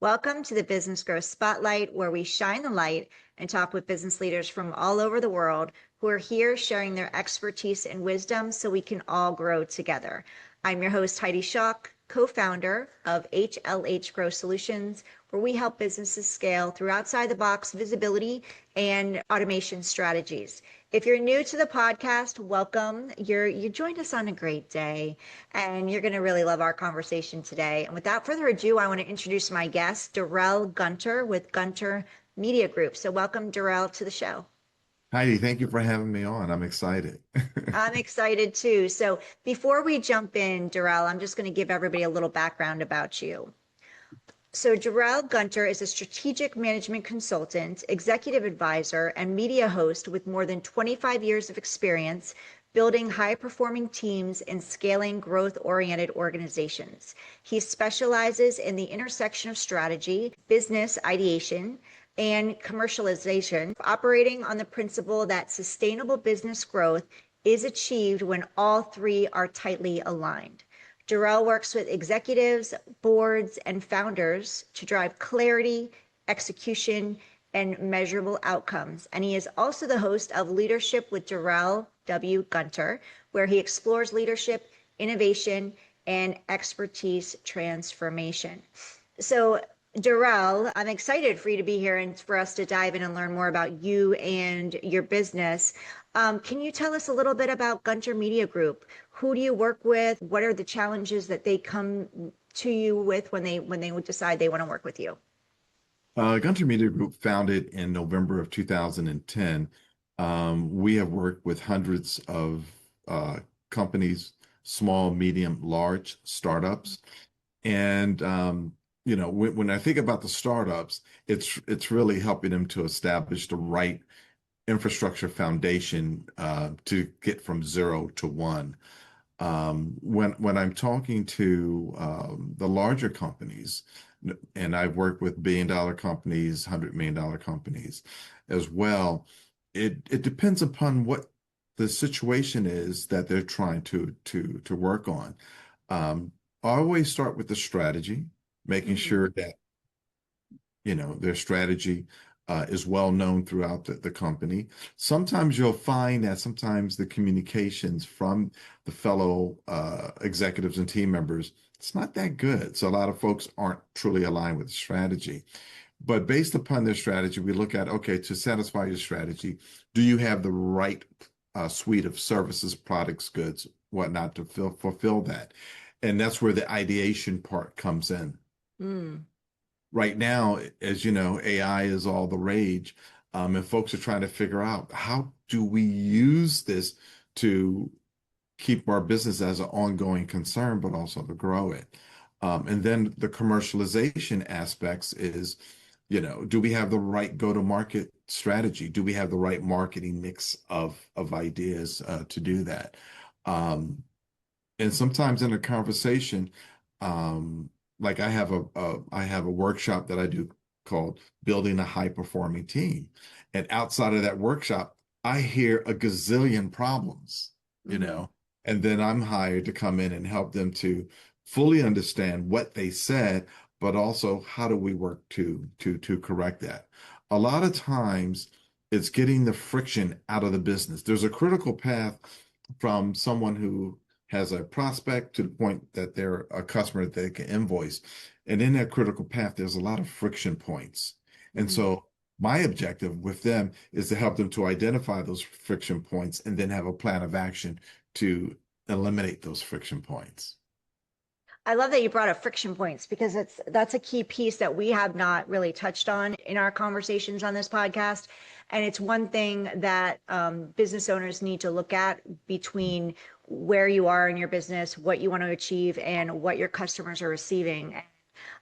Welcome to the Business Growth Spotlight, where we shine the light and talk with business leaders from all over the world who are here sharing their expertise and wisdom so we can all grow together. I'm your host, Heidi Schalk, co-founder of HLH Growth Solutions, where we help businesses scale through outside the box visibility and automation strategies. If you're new to the podcast, welcome. You joined us on a great day, and you're going to really love our conversation today. And without further ado, I want to introduce my guest, Darrell Gunter with Gunter Media Group. So welcome, Darrell, to the show. Heidi, thank you for having me on. I'm excited. I'm excited too. So before we jump in, Darrell, I'm just going to give everybody a little background about you. So Darrell Gunter is a strategic management consultant, executive advisor, and media host with more than 25 years of experience building high-performing teams and scaling growth-oriented organizations. He specializes in the intersection of strategy, business ideation, and commercialization, operating on the principle that sustainable business growth is achieved when all three are tightly aligned. Darrell works with executives, boards, and founders to drive clarity, execution, and measurable outcomes. And he is also the host of Leadership with Darrell W. Gunter, where he explores leadership, innovation, and expertise transformation. So, Darrell, I'm excited for you to be here and for us to dive in and learn more about you and your business. Can you tell us a little bit about Gunter Media Group? Who do you work with? What are the challenges that they come to you with when they decide they want to work with you? Gunter Media Group founded in November of 2010. We have worked with hundreds of companies, small, medium, large startups. And when I think about the startups, it's really helping them to establish the right infrastructure foundation to get from zero to one. When I'm talking to the larger companies, and I've worked with billion-dollar companies, $100 million companies as well, it depends upon what the situation is that they're trying to work on. I always start with the strategy, making Mhm. sure that their strategy is well known throughout the company. Sometimes you'll find that sometimes the communications from the fellow executives and team members, it's not that good. So a lot of folks aren't truly aligned with the strategy. But based upon their strategy, we look at, okay, to satisfy your strategy, do you have the right suite of services, products, goods, whatnot to fulfill that? And that's where the ideation part comes in. Mm. Right now, as you know, AI is all the rage, and folks are trying to figure out how do we use this to keep our business as an ongoing concern, but also to grow it. And then the commercialization aspects is, do we have the right go-to-market strategy? Do we have the right marketing mix of ideas to do that? Um, and sometimes in a conversation, like I have a workshop that I do called Building a High Performing Team. And outside of that workshop, I hear a gazillion problems, you Mm-hmm. know, and then I'm hired to come in and help them to fully understand what they said, but also how do we work to correct that. A lot of times it's getting the friction out of the business. There's a critical path from someone who has a prospect to the point that they're a customer that they can invoice. And in that critical path, there's a lot of friction points. And Mm-hmm. so my objective with them is to help them to identify those friction points and then have a plan of action to eliminate those friction points. I love that you brought up friction points because that's a key piece that we have not really touched on in our conversations on this podcast. And it's one thing that business owners need to look at between where you are in your business, what you want to achieve, and what your customers are receiving.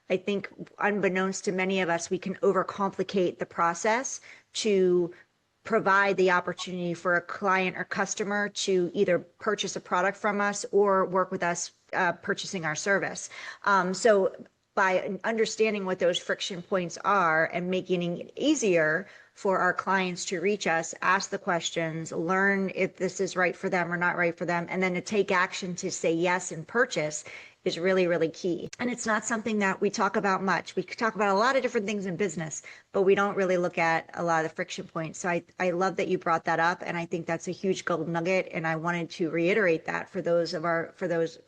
I think, unbeknownst to many of us, we can overcomplicate the process to provide the opportunity for a client or customer to either purchase a product from us or work with us purchasing our service. So by understanding what those friction points are and making it easier for our clients to reach us, ask the questions, learn if this is right for them or not right for them, and then to take action to say yes and purchase is really, really key. And it's not something that we talk about much. We talk about a lot of different things in business, but we don't really look at a lot of the friction points. So I love that you brought that up. And I think that's a huge gold nugget. And I wanted to reiterate that for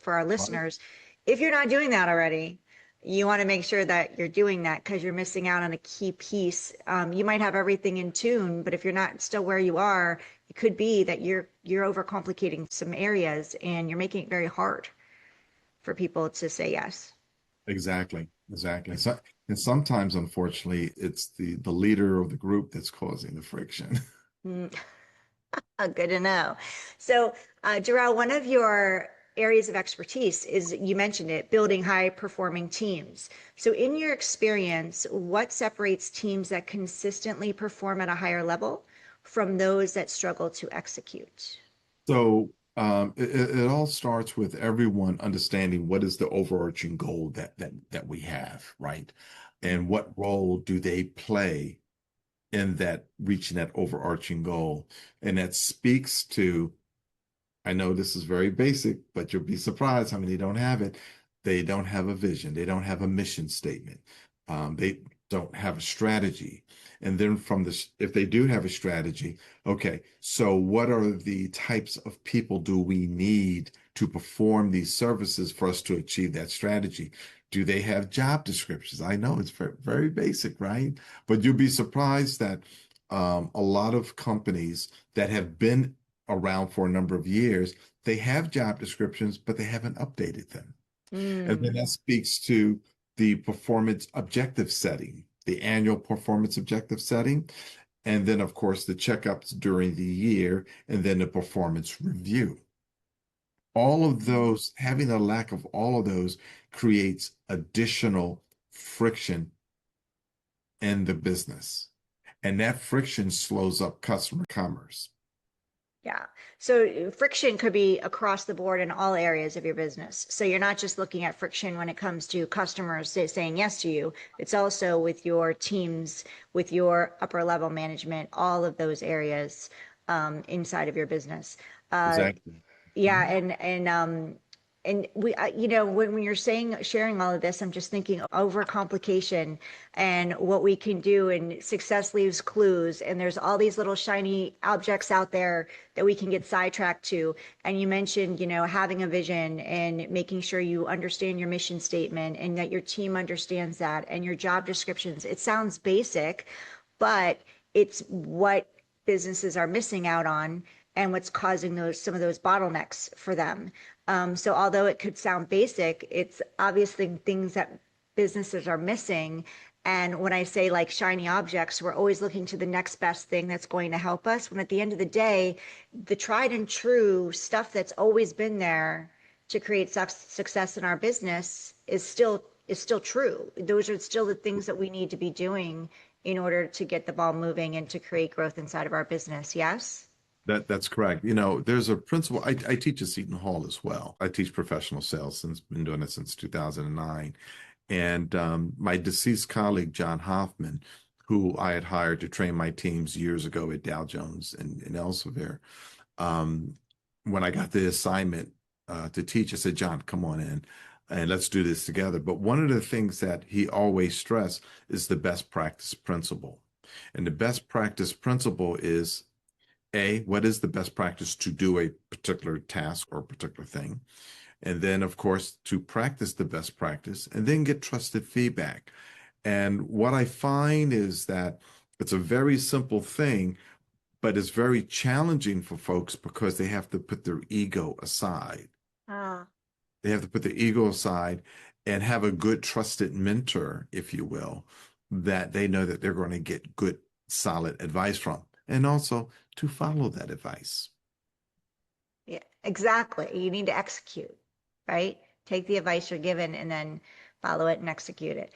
our Right. listeners. If you're not doing that already, you want to make sure that you're doing that because you're missing out on a key piece. You might have everything in tune, but if you're not still where you are, it could be that you're overcomplicating some areas and you're making it very hard for people to say yes. Exactly. Exactly. So, and sometimes, unfortunately, it's the leader of the group that's causing the friction. Mm, good to know. So, Darrell, one of your areas of expertise is, you mentioned it, building high performing teams. So, in your experience, what separates teams that consistently perform at a higher level from those that struggle to execute? So it all starts with everyone understanding what is the overarching goal that we have, right? And what role do they play in that reaching that overarching goal? And that speaks to, I know this is very basic, but you'll be surprised how many don't have it. They don't have a vision. They don't have a mission statement. They don't have a strategy. And then if they do have a strategy, okay, so what are the types of people do we need to perform these services for us to achieve that strategy? Do they have job descriptions? I know it's very, very basic, right? But you'll be surprised that a lot of companies that have been around for a number of years, they have job descriptions, but they haven't updated them. And then Mm, that speaks to the performance objective setting, the annual performance objective setting, and then, of course, the checkups during the year, and then the performance review. All of those, having a lack of all of those creates additional friction in the business. And that friction slows up customer commerce. yeah. So friction could be across the board in all areas of your business. So you're not just looking at friction when it comes to customers saying yes to you. It's also with your teams, with your upper level management, all of those areas inside of your business. Uh, Exactly. yeah, Mhm. and when you're saying sharing all of this, I'm just thinking overcomplication and what we can do, and success leaves clues, and there's all these little shiny objects out there that we can get sidetracked to. And you mentioned, having a vision and making sure you understand your mission statement and that your team understands that, and your job descriptions. It sounds basic, but it's what businesses are missing out on and what's causing some of those bottlenecks for them. So although it could sound basic, it's obviously things that businesses are missing. And when I say like shiny objects, we're always looking to the next best thing that's going to help us. When at the end of the day, the tried and true stuff that's always been there to create success in our business is still true. Those are still the things that we need to be doing in order to get the ball moving and to create growth inside of our business. Yes? That's correct. There's a principle. I teach at Seton Hall as well. I teach professional sales since been doing it since 2009. And my deceased colleague, John Hoffman, who I had hired to train my teams years ago at Dow Jones and Elsevier, um, when I got the assignment to teach, I said, John, come on in and let's do this together. But one of the things that he always stressed is the best practice principle. And the best practice principle is what is the best practice to do a particular task or particular thing? And then, of course, to practice the best practice and then get trusted feedback. And what I find is that it's a very simple thing, but it's very challenging for folks because they have to put their ego aside. Ah, They have to put their ego aside and have a good trusted mentor, if you will, that they know that they're going to get good, solid advice from, and also to follow that advice. yeah, exactly. You need to execute, right? Take the advice you're given and then follow it and execute it.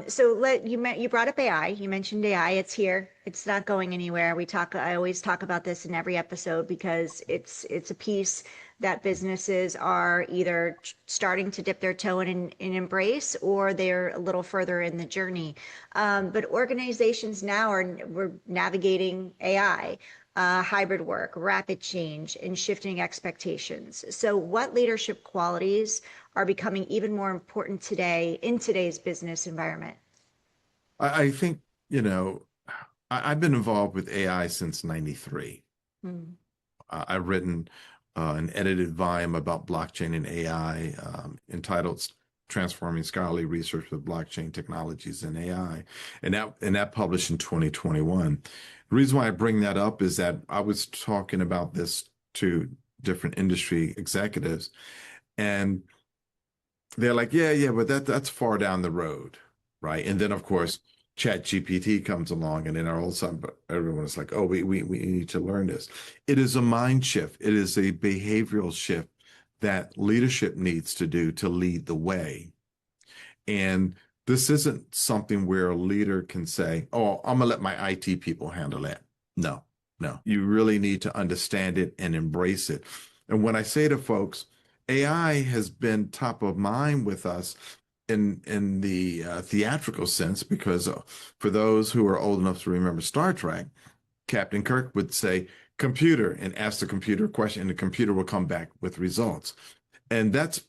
So you brought up AI. You mentioned AI. It's here. It's not going anywhere. I always talk about this in every episode because it's a piece that businesses are either starting to dip their toe in embrace, or they're a little further in the journey. But organizations now we're navigating AI. hybrid work, rapid change, and shifting expectations. So, what leadership qualities are becoming even more important today in today's business environment? I think, you know, I've been involved with AI since 93. Mm, I've written an edited volume about blockchain and AI entitled Transforming Scholarly Research with Blockchain Technologies and AI. And that published in 2021. The reason why I bring that up is that I was talking about this to different industry executives, and they're like, yeah, but that's far down the road, right? And then of course, Chat GPT comes along, and then all of a sudden, everyone's like, oh, we need to learn this. It is a mind shift. It is a behavioral shift that leadership needs to do to lead the way. And this isn't something where a leader can say, oh, I'm gonna let my IT people handle that. No, no. You really need to understand it and embrace it. And when I say to folks, AI has been top of mind with us in the theatrical sense, because for those who are old enough to remember Star Trek, Captain Kirk would say, computer, and ask the computer a question, and the computer will come back with results. And that's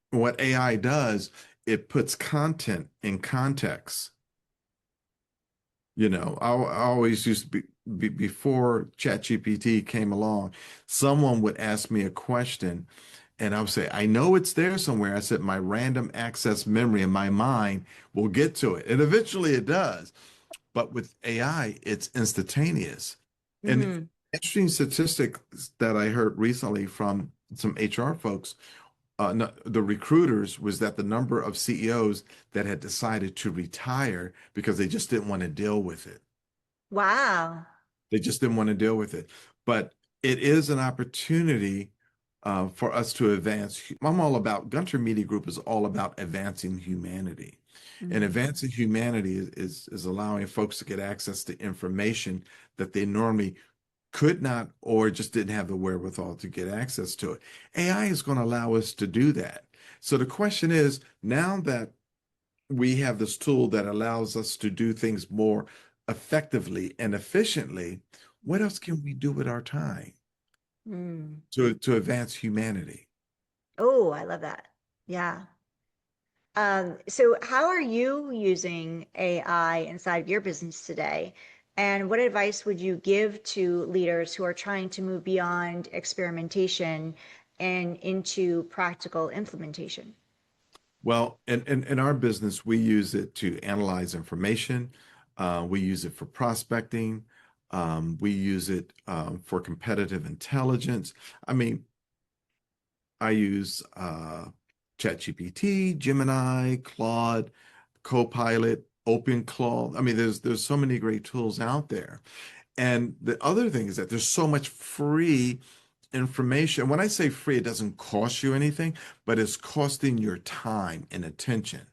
what AI does. It puts content in context. I always used to before ChatGPT came along, someone would ask me a question, and I would say, I know it's there somewhere. I said, my random access memory in my mind will get to it. And eventually it does. But with AI, it's instantaneous. And hmm interesting statistic that I heard recently from some HR folks, no, the recruiters, was that the number of CEOs that had decided to retire because they just didn't want to deal with it. Wow. They just didn't want to deal with it. But it is an opportunity for us to advance. I'm all about, Gunter Media Group is all about advancing humanity. And Mm, advancing humanity is allowing folks to get access to information that they normally could not, or just didn't have the wherewithal to get access to it. AI is going to allow us to do that. So the question is, now that we have this tool that allows us to do things more effectively and efficiently, what else can we do with our time mm. to advance humanity? Oh, I love that. Yeah. So how are you using AI inside of your business today? And what advice would you give to leaders who are trying to move beyond experimentation and into practical implementation? Well, in our business, we use it to analyze information. We use it for prospecting. We use it for competitive intelligence. I mean, I use ChatGPT, Gemini, Claude, Copilot, OpenClaw. I mean, there's so many great tools out there. And the other thing is that there's so much free information. When I say free, it doesn't cost you anything, but it's costing your time and attention.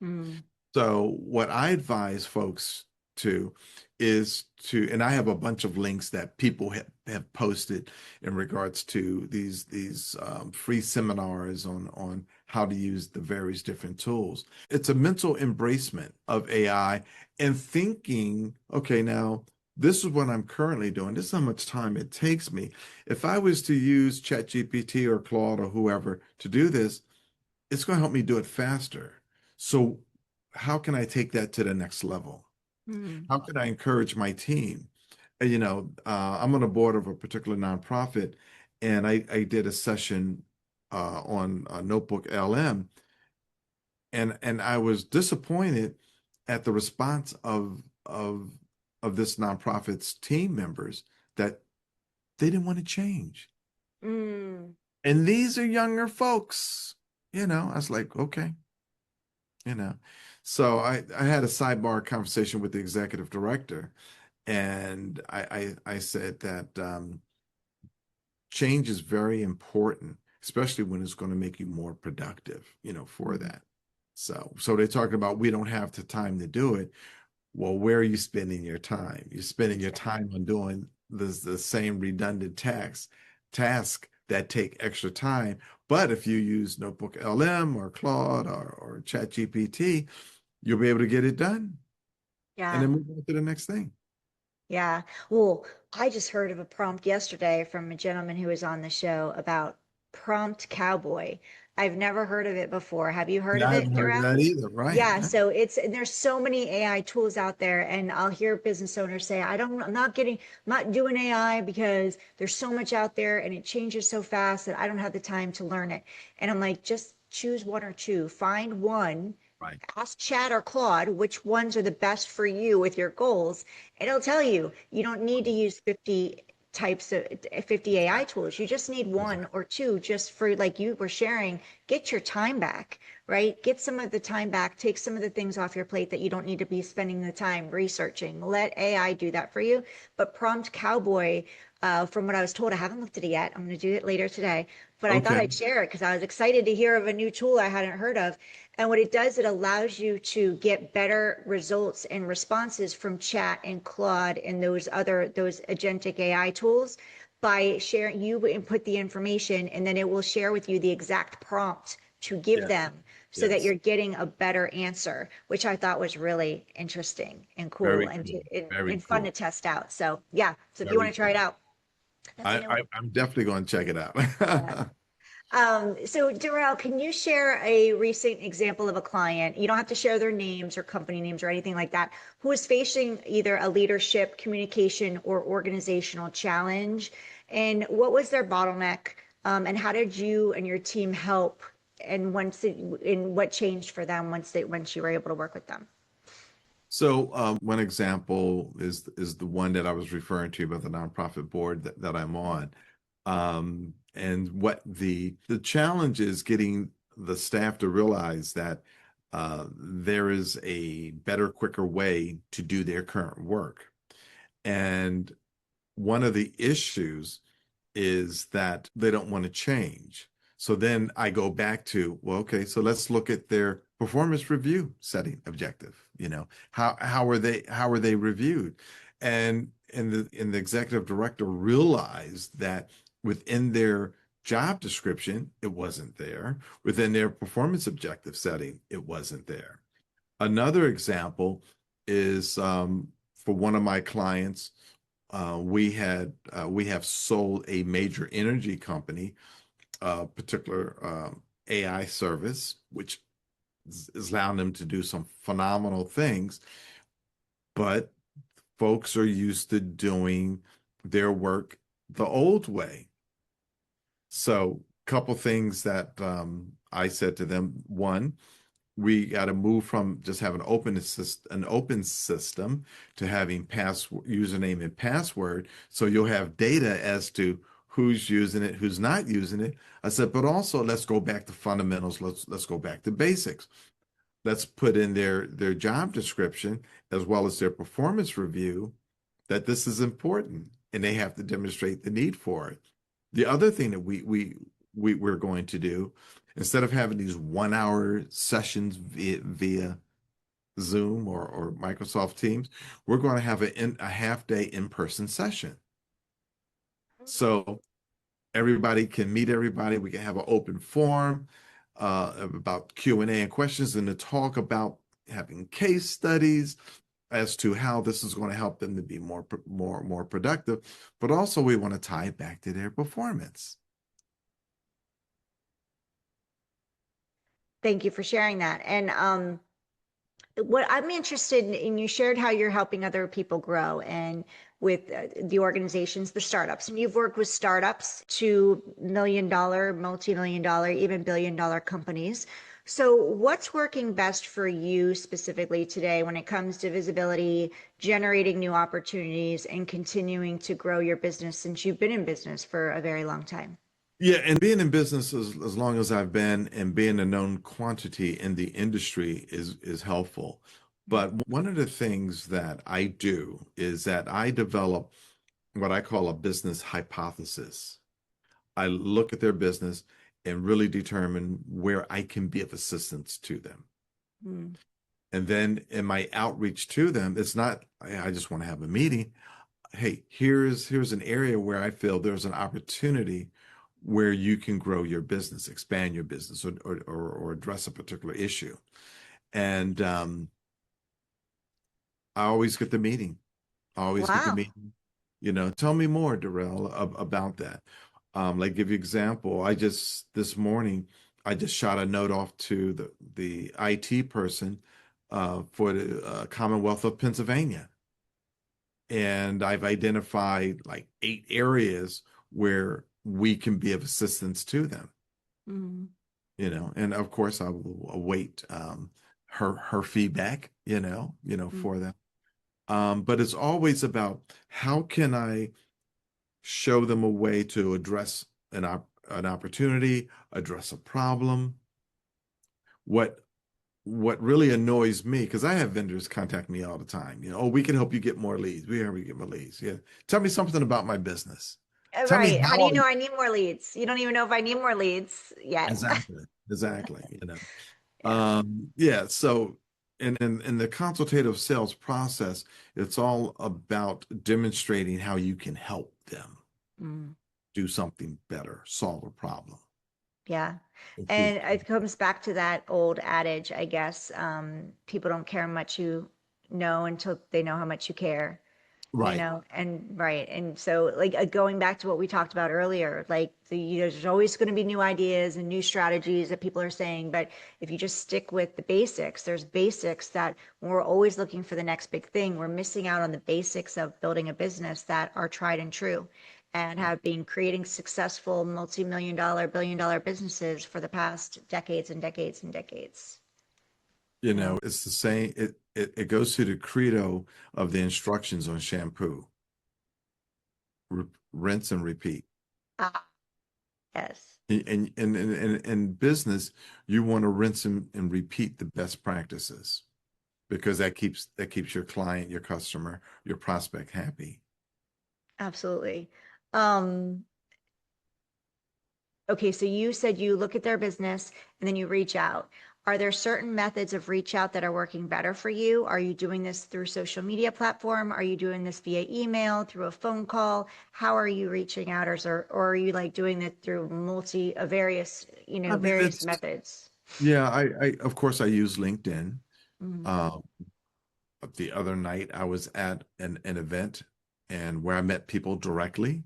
Mm, So what I advise folks to is to, and I have a bunch of links that people have posted in regards to these free seminars on how to use the various different tools. It's a mental embracement of AI and thinking, okay, now this is what I'm currently doing. This is how much time it takes me. If I was to use ChatGPT or Claude or whoever to do this, it's going to help me do it faster. So how can I take that to the next level? mm, How can I encourage my team? I'm on the board of a particular nonprofit, and I did a session on Notebook LM, and I was disappointed at the response of this nonprofit's team members, that they didn't want to change. mm. And these are younger folks. I was like, okay. you know. So I had a sidebar conversation with the executive director, and I said that change is very important, especially when it's going to make you more productive, for Mm. that. So they're talking about, we don't have the time to do it. Well, where are you spending your time? You're spending your time on doing the same redundant task that take extra time. But if you use Notebook LM or Claude or ChatGPT, you'll be able to get it done and Yeah. then move on to the next thing. Yeah. Well, I just heard of a prompt yesterday from a gentleman who was on the show about prompt cowboy. I've never heard of it before. Have you heard Yeah, of I it, haven't heard of Darrell? that either. Right. Yeah, so there's so many AI tools out there, and I'll hear business owners say, I'm not doing AI because there's so much out there and it changes so fast that I don't have the time to learn it. And I'm like, just choose one or two, find one, Right. ask Chat or Claude which ones are the best for you with your goals, and it'll tell you. You don't need to use 50 types of 50 AI Exactly. tools. You just need one Exactly. or two just for, like you were sharing, get your time back, right? Get some of the time back, take some of the things off your plate that you don't need to be spending the time researching. Let AI do that for you. But Prompt Cowboy, from what I was told, I haven't looked at it yet. I'm going to do it later today. But I thought Okay. I'd share it because I was excited to hear of a new tool I hadn't heard of. And what it does, it allows you to get better results and responses from Chat and Claude and those agentic AI tools by sharing. You input the information and then it will share with you the exact prompt to give Yes. them so that Yes. you're getting a better answer, which I thought was really interesting and cool Very and cool. Very and fun to cool. test out. So yeah, so if you want Very to try it cool. out, that's a new one. I'm definitely going to check it out. Yeah. So Darrell, can you share a recent example of a client? You don't have to share their names or company names or anything like that, who is facing either a leadership, communication, or organizational challenge. And what was their bottleneck? And how did you and your team help? And what changed for them once you were able to work with them? So one example is the one that I was referring to about the nonprofit board that I'm on. And what the challenge is getting the staff to realize that there is a better, quicker way to do their current work. And one of the issues is that they don't want to change. So then I go back to, well, okay, so let's look at their performance review setting objective. How are they reviewed? And the executive director realized that within their job description, it wasn't there. Within their performance objective setting, it wasn't there. Another example is for one of my clients, we have sold a major energy company a particular AI service, which is allowing them to do some phenomenal things. But folks are used to doing their work the old way. So, a couple things that I said to them. One, we got to move from just having an open system to having username and password. So you'll have data as to who's using it, who's not using it. I said, but also let's go back to fundamentals. Let's go back to basics. Let's put in their job description as well as their performance review that this is important and they have to demonstrate the need for it. The other thing that we're going to do, instead of having these 1 hour sessions via Zoom or Microsoft Teams, we're going to have a half day in-person session. So everybody can meet everybody. We can have an open forum about Q&A and questions and to talk about having case studies as to how this is going to help them to be more productive. But also we want to tie it back to their performance. Thank you for sharing that. And what I'm interested in, you shared how you're helping other people grow and with the organizations, the startups, and you've worked with startups to $1 million, multi-million dollar, even billion-dollar companies. So what's working best for you specifically today when it comes to visibility, generating new opportunities, and continuing to grow your business since you've been in business for a very long time? Yeah, and being in business as long as I've been and being a known quantity in the industry is helpful. But one of the things that I do is that I develop what I call a business hypothesis. I look at their business and really determine where I can be of assistance to them. Mm. And then in my outreach to them, it's not, I just want to have a meeting. Hey, here's an area where I feel there's an opportunity where you can grow your business, expand your business, or address a particular issue. And I always get the meeting. I always get the Wow. meeting, tell me more, Darrell, about that. Like give you example, this morning, I just shot a note off to the IT person for the Commonwealth of Pennsylvania. And I've identified like 8 areas where we can be of assistance to them, Mm, and of course I will await her feedback, mm, for them. But it's always about how can I show them a way to address an opportunity, address a problem. What what really annoys me, because I have vendors contact me all the time, oh, we can help you get more leads. We can help you get more leads. Yeah. Tell me something about my business. Tell me Right. How do how you know I need more leads? You don't even know if I need more leads yet. exactly, exactly, Yeah. Yeah, so in the consultative sales process, it's all about demonstrating how you can help them Mm, do something better, solve a problem, yeah. improve. And it comes back to that old adage, I guess. People don't care how much you know until they know how much you care. Right. And right. And so, like, going back to what we talked about earlier, like, there's always going to be new ideas and new strategies that people are saying. But if you just stick with the basics, there's basics that when we're always looking for the next big thing, we're missing out on the basics of building a business that are tried and true and Right. have been creating successful multi-million dollar, billion dollar businesses for the past decades and decades and decades. It's the same. It goes to the credo of the instructions on shampoo. Rinse and repeat. Ah, yes. In business, you want to rinse and repeat the best practices because that keeps your client, your customer, your prospect happy. Absolutely. Um, okay, so you said you look at their business and then you reach out. Are there certain methods of reach out that are working better for you? Are you doing this through social media platform? Are you doing this via email, through a phone call? How are you reaching out, or are you like doing it through various, I mean, various it's methods? yeah. I of course I use LinkedIn. Mm, Um, the other night I was at an event and where I met people directly.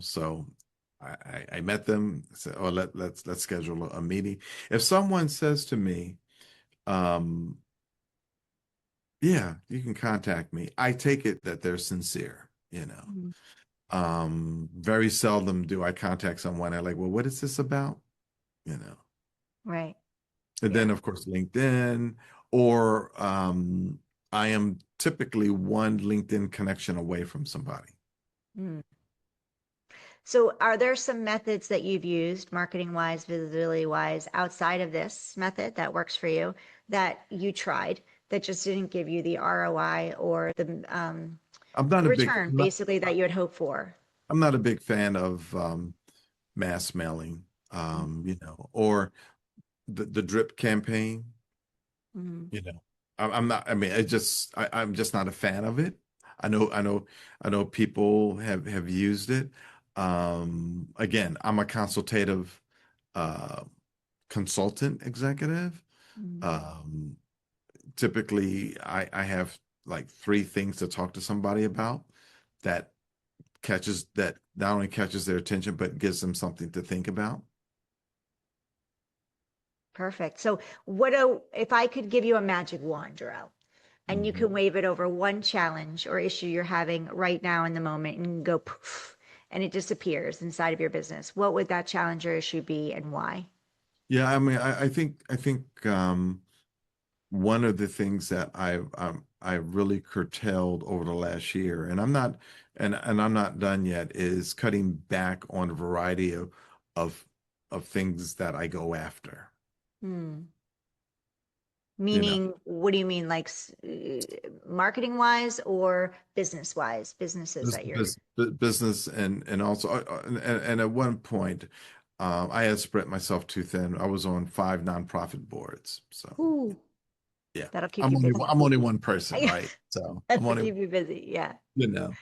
So I met them. Said, "Oh, let's schedule a meeting." If someone says to me, um, "Yeah, you can contact me," I take it that they're sincere. mm, Very seldom do I contact someone. I like, well, what is this about? You know, right. and Yeah. then of course LinkedIn, or I am typically one LinkedIn connection away from somebody. Mm. So, are there some methods that you've used, marketing wise, visibility wise, outside of this method that works for you that you tried that just didn't give you the ROI or I'm not the a big return basically that you had hoped for? I'm not a big fan of mass mailing, or the drip campaign. Mm-hmm. You know, I'm not. I mean, I'm just not a fan of it. I know people have used it. Again, I'm a consultative uh, consultant executive. Um, Typically, I have like 3 things to talk to somebody about that that not only catches their attention but gives them something to think about. Perfect. So, if I could give you a magic wand, Darrell, and you Mhm. can wave it over one challenge or issue you're having right now in the moment and go poof, and it disappears inside of your business, what would that challenge or issue be and why? Yeah, I mean, I think one of the things that I really curtailed over the last year, and I'm not done yet, is cutting back on a variety of of things that I go after. Hmm. You know, Meaning, what do you mean, like marketing wise or business wise, businesses that you're. business and also and at one point, I had spread myself too thin. I was on 5 nonprofit boards, so Ooh, yeah, that'll keep I'm you only busy. I'm only one person, right? So I'm That'll only keep you busy. Yeah. you know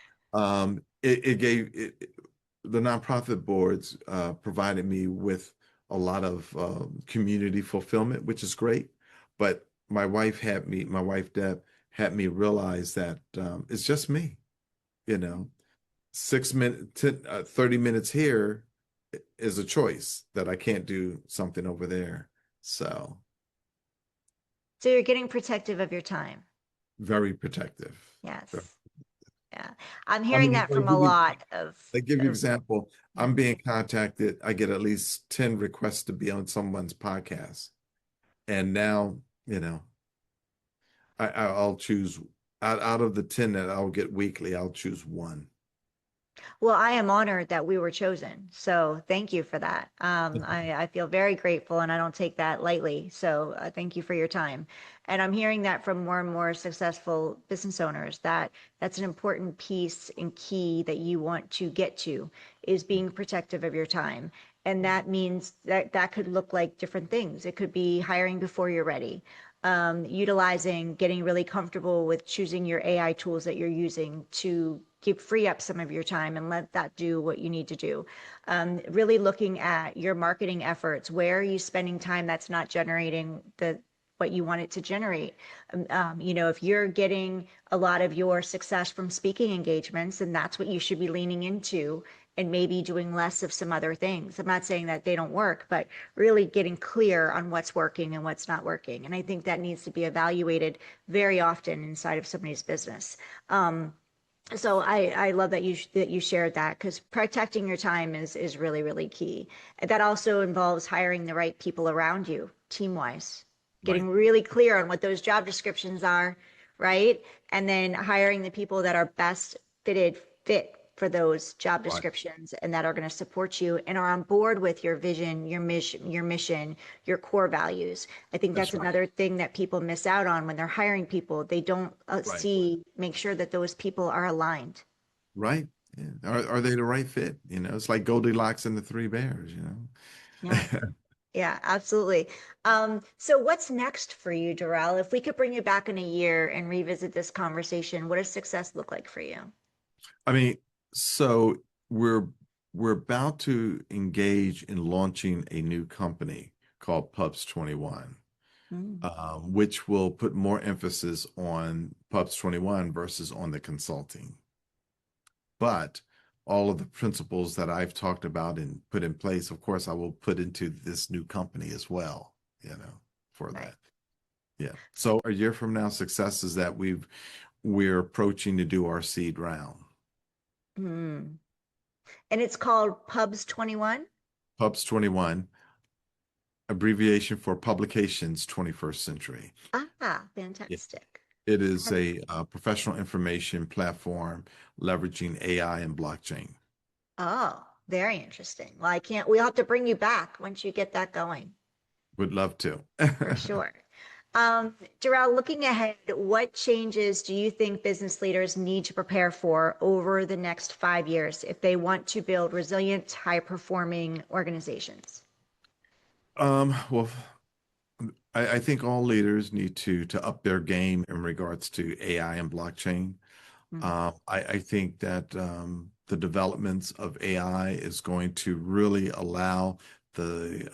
it gave the nonprofit boards provided me with a lot of community fulfillment, which is great. But my wife Deb had me realize that it's just me, you know. 6 minutes, 30 minutes here is a choice that I can't do something over there. So So you're getting protective of your time. very protective. Yes. Yeah. I'm I hearing mean, that from a lot I give you of example. yeah. I'm being contacted. I get at least 10 requests to be on someone's podcast. And now, you know, I'll choose out of the 10 that I'll get weekly, I'll choose one. Well, I am honored that we were chosen. So thank you for that. I feel very grateful and I don't take that lightly. So thank you for your time. And I'm hearing that from more and more successful business owners that that's an important piece and key that you want to get to is being protective of your time. And that means that that could look like different things. It could be hiring before you're ready, utilizing, getting really comfortable with choosing your AI tools that you're using to give free up some of your time and let that do what you need to do. Really looking at your marketing efforts. Where are you spending time that's not generating the what you want it to generate? If you're getting a lot of your success from speaking engagements, then that's what you should be leaning into and maybe doing less of some other things. I'm not saying that they don't work, but really getting clear on what's working and what's not working. And I think that needs to be evaluated very often inside of somebody's business. So I love that you shared that because protecting your time is really, really key. That also involves hiring the right people around you, team wise, Right, getting really clear on what those job descriptions are, right? And then hiring the people that are best fit for those job right. descriptions and that are going to support you and are on board with your vision, your mission, your core values. I think That's that's right. another thing that people miss out on when they're hiring people. They don't Right. make sure that those people are aligned. Right. Yeah. Are they the right fit? It's like Goldilocks and the Three Bears, Yes. Yeah, absolutely. So what's next for you, Darrell? If we could bring you back in a year and revisit this conversation, what does success look like for you? I mean, so we're we're about to engage in launching a new company called Pubs 21, Mm, which will put more emphasis on Pubs 21 versus on the consulting. But all of the principles that I've talked about and put in place, of course, I will put into this new company as well, for right. that. Yeah. So a year from now, success is that we're approaching to do our seed round. Mm. And it's called Pubs 21? Pubs 21, abbreviation for Publications 21st Century. Ah, Yeah. fantastic. It is Have- a professional information platform leveraging AI and blockchain. Oh, very interesting. Well, we'll have to bring you back once you get that going, Would love to. for sure. Darrell, looking ahead, what changes do you think business leaders need to prepare for over the next 5 years if they want to build resilient, high-performing organizations? Well, I think all leaders need to up their game in regards to AI and blockchain. Mm, I think that the developments of AI is going to really allow the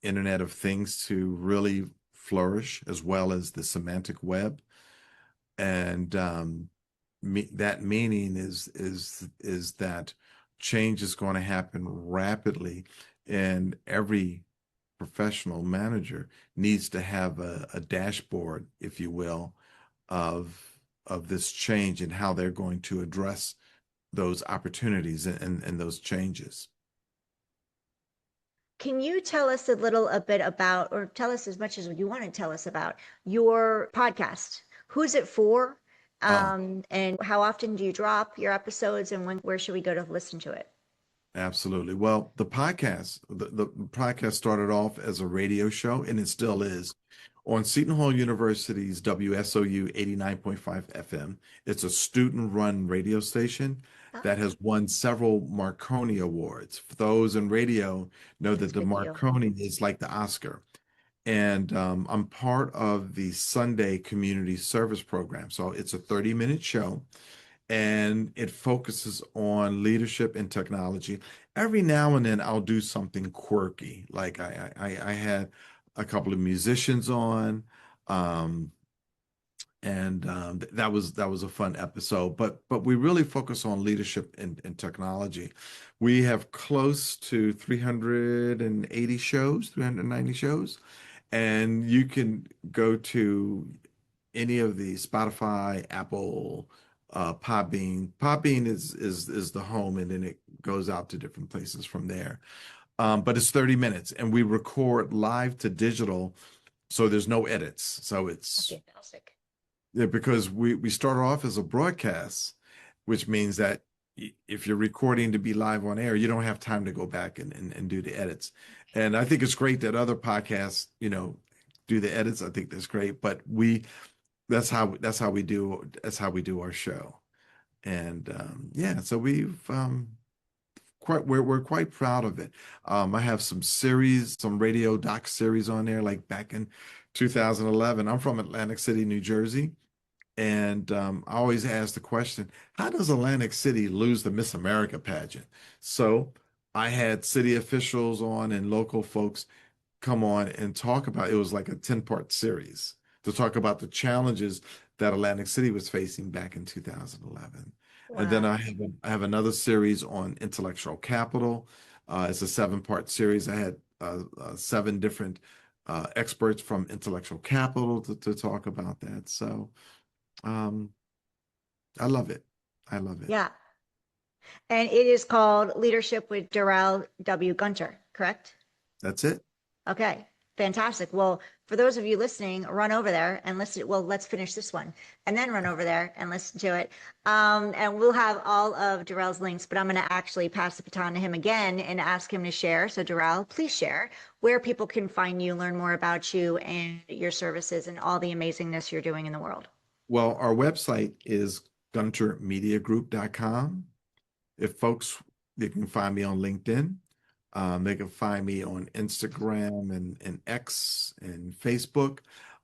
Internet of Things to really flourish, as well as the semantic web. And that meaning is that change is going to happen rapidly, and every professional manager needs to have a dashboard, if you will, of this change and how they're going to address those opportunities and those changes. Can you tell us a bit about, or tell us as much as you want to tell us about your podcast? Who's it for? Oh, And how often do you drop your episodes and where should we go to listen to it? absolutely. Well, the podcast started off as a radio show, and it still is on Seton Hall University's WSOU 89.5 FM. It's a student-run radio station Oh, that has won several Marconi Awards. For those in radio know that's that the good deal. Marconi is like the Oscar. And I'm part of the Sunday Community Service Program. So it's a 30-minute show and it focuses on leadership and technology. Every now and then I'll do something quirky. Like I had a couple of musicians on, um, and that was a fun episode. But we really focus on leadership in technology. We have close to 380 shows, 390 shows, and you can go to any of the Spotify, Apple, Podbean. Podbean is the home, and then it goes out to different places from there. But it's 30 minutes, and we record live to digital, so there's no edits. So it's Fantastic. yeah, because we start off as a broadcast, which means that if you're recording to be live on air, you don't have time to go back and do the edits. And I think it's great that other podcasts, do the edits. I think that's great. But that's how we do our show. And yeah, so we're quite proud of it. I have some series, some radio doc series on there, like back in 2011. I'm from Atlantic City, New Jersey. And I always ask the question, how does Atlantic City lose the Miss America pageant? So I had city officials on and local folks come on and talk about it was like a 10-part series to talk about the challenges that Atlantic City was facing back in 2011. And then Wow. I have another series on intellectual capital. It's a 7-part series. I had seven different experts from intellectual capital to talk about that. So um, I love it. I love it. Yeah. And it is called Leadership with Darrell W. Gunter, correct? That's it. Okay, fantastic. Well, for those of you listening, run over there and listen. Well, let's finish this one and then run over there and listen to it. And we'll have all of Darrell's links, but I'm going to actually pass the baton to him again and ask him to share. So, Darrell, please share where people can find you, learn more about you and your services and all the amazingness you're doing in the world. Well, our website is guntermediagroup.com. If folks, they can find me on LinkedIn. They can find me on Instagram and X and Facebook.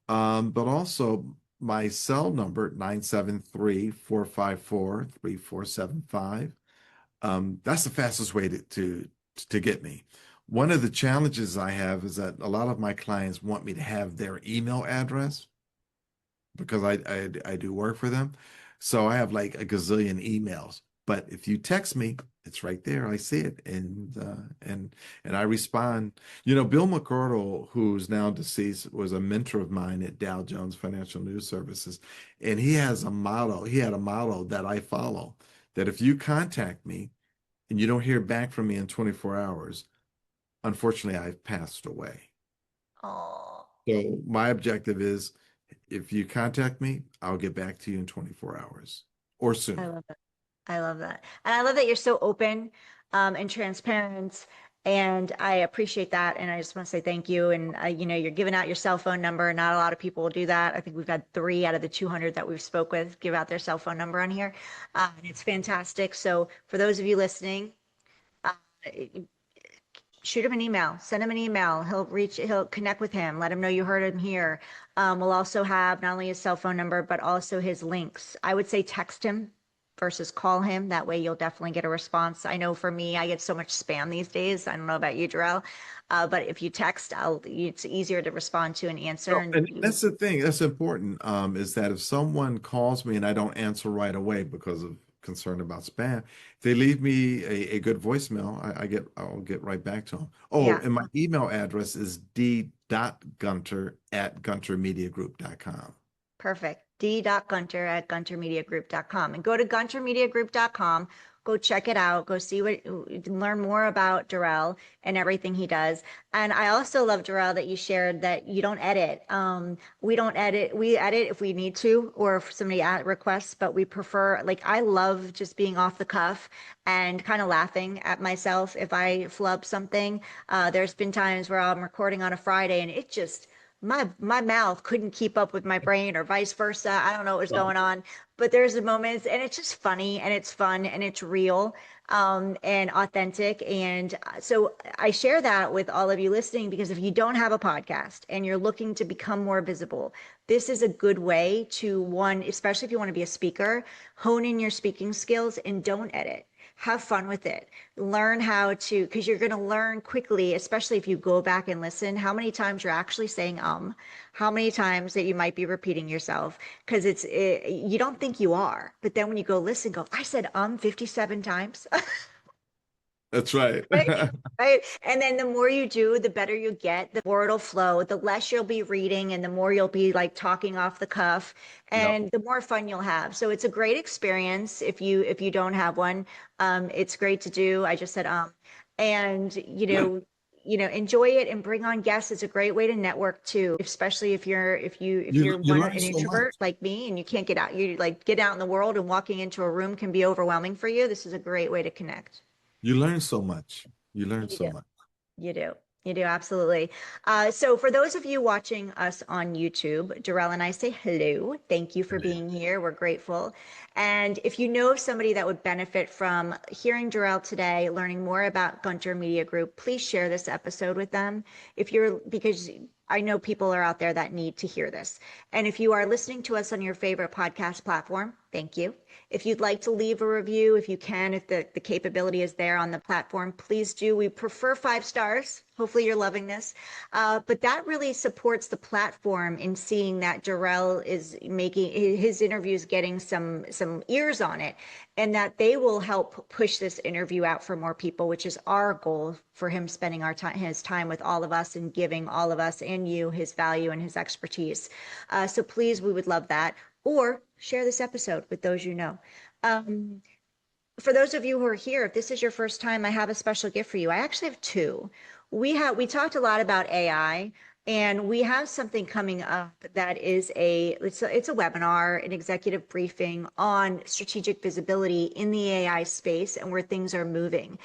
But also my cell number, 973-454-3475. That's the fastest way to get me. One of the challenges I have is that a lot of my clients want me to have their email address because I do work for them. So I have like a gazillion emails. But if you text me, it's right there. I see it, and I respond. Bill McCardle, who's now deceased, was a mentor of mine at Dow Jones Financial News Services, and he has a motto. He had a motto that I follow: that if you contact me and you don't hear back from me in 24 hours, unfortunately, I've passed away. Oh, So my objective is if you contact me, I'll get back to you in 24 hours or I sooner. love that. I love that. And I love that you're so open and transparent. And I appreciate that. And I just want to say thank you. And, you're giving out your cell phone number. Not a lot of people will do that. I think we've had 3 out of the 200 that we've spoke with give out their cell phone number on here. And it's fantastic. So for those of you listening, uh, shoot him an email, send him an email. He'll connect with him, let him know you heard him here. We'll also have not only his cell phone number, but also his links. I would say text him versus call him. That way you'll definitely get a response. I know for me, I get so much spam these days. I don't know about you, Darrell. But if you text, it's easier to respond to and answer. No, And and that's the thing that's important, is that if someone calls me and I don't answer right away because of concern about spam, if they leave me a good voicemail, I'll get right back to them. Oh, yeah, and my email address is d.gunter@guntermediagroup.com. perfect. d.gunter@guntermediagroup.com and go to guntermediagroup.com. Go check it out. Go see learn more about Darrell and everything he does. And I also love, Darrell, that you shared that you don't edit. We don't edit. We edit if we need to or if somebody requests, but we prefer, like, I love just being off the cuff and kind of laughing at myself if I flub something. There's been times where I'm recording on a Friday and it just, my mouth couldn't keep up with my brain or vice versa. I don't know what was Well, going on, but there's the moments and it's just funny and it's fun and it's real and authentic. And so I share that with all of you listening because if you don't have a podcast and you're looking to become more visible, this is a good way to, one, especially if you want to be a speaker, hone in your speaking skills and don't edit. have fun with it. Learn how to, because you're going to learn quickly, especially if you go back and listen, how many times you're actually saying how many times that you might be repeating yourself, because you don't think you are, but then when you go listen, go, I said 57 times. That's right. Right? Right. And then the more you do, the better you get, the more it'll flow, the less you'll be reading and the more you'll be like talking off the cuff Yep. and the more fun you'll have. So it's a great experience if you don't have one. It's great to do. I just said and Yeah. enjoy it and bring on guests. It's a great way to network too, especially if You you're you one learn an so much. introvert like me and you can't get out. You like get out in the world and walking into a room can be overwhelming for you. This is a great way to connect. You learn so much. You learn You so do. much. You do. You do, absolutely. So for those of you watching us on YouTube, Darrell and I say hello. Thank you for being here. We're grateful. And if you know of somebody that would benefit from hearing Darrell today, learning more about Gunter Media Group, please share this episode with them. Because I know people are out there that need to hear this. And if you are listening to us on your favorite podcast platform, thank you. If you'd like to leave a review, if you can, if the capability is there on the platform, please do. We prefer 5 stars. Hopefully you're loving this. But that really supports the platform in seeing that Darrell is making his interviews getting some ears on it and that they will help push this interview out for more people, which is our goal for him spending his time with all of us and giving all of us and you his value and his expertise. So please, we would love that. Or share this episode with those you know. Um, for those of you who are here, if this is your first time, I have a special gift for you. I actually have two. We talked a lot about AI, and we have something coming up that is it's a webinar, an executive briefing on strategic visibility in the AI space and where things are moving.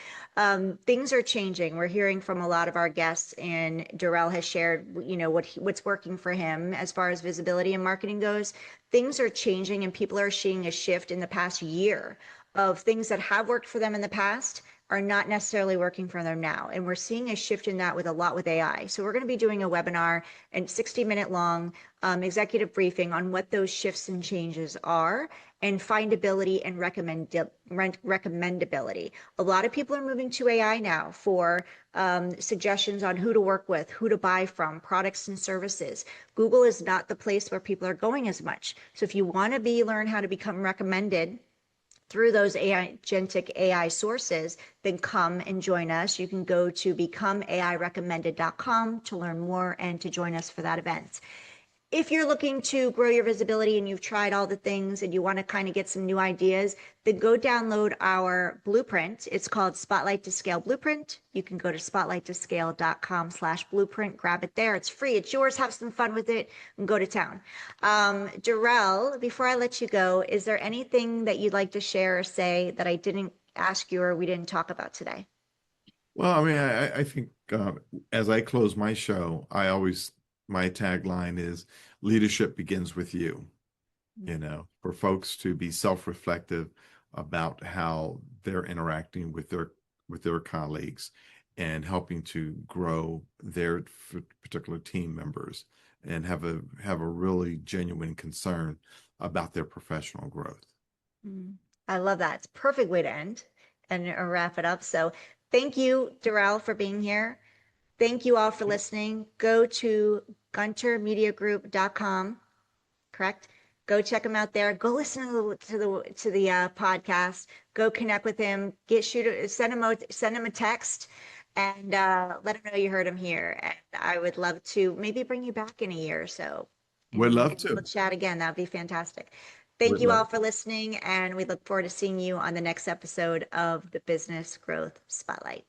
Things are changing. We're hearing from a lot of our guests, and Darrell has shared, what's working for him as far as visibility and marketing goes. Things are changing, and people are seeing a shift in the past year of things that have worked for them in the past are not necessarily working for them now. And we're seeing a shift in that with a lot with AI. So we're going to be doing a webinar and 60-minute long executive briefing on what those shifts and changes are and findability and recommendability. A lot of people are moving to AI now for suggestions on who to work with, who to buy from, products and services. Google is not the place where people are going as much. So if you want to learn how to become recommended through those agentic AI sources, then come and join us. You can go to becomeairecommended.com to learn more and to join us for that event. If you're looking to grow your visibility and you've tried all the things and you want to kind of get some new ideas, then go download our blueprint. It's called Spotlight to Scale Blueprint. You can go to spotlighttoscale.com/blueprint, grab it there. It's free. It's yours. Have some fun with it and go to town. Darrell, before I let you go, is there anything that you'd like to share or say that I didn't ask you or we didn't talk about today? Well, I mean, I think as I close my show, my tagline is leadership begins with you. For folks to be self-reflective about how they're interacting with their colleagues and helping to grow their particular team members and have a really genuine concern about their professional growth. I love that. It's a perfect way to end and wrap it up. So thank you, Darrell, for being here. Thank you all for listening. Go to guntermediagroup.com, correct? Go check him out there. Go listen to the podcast. Go connect with him. Send him a text and let him know you heard him here. And I would love to maybe bring you back in a year or so Would and love we'll to. chat again. That would be fantastic. Thank Would you love all for listening, and we look forward to seeing you on the next episode of the Business Growth Spotlight.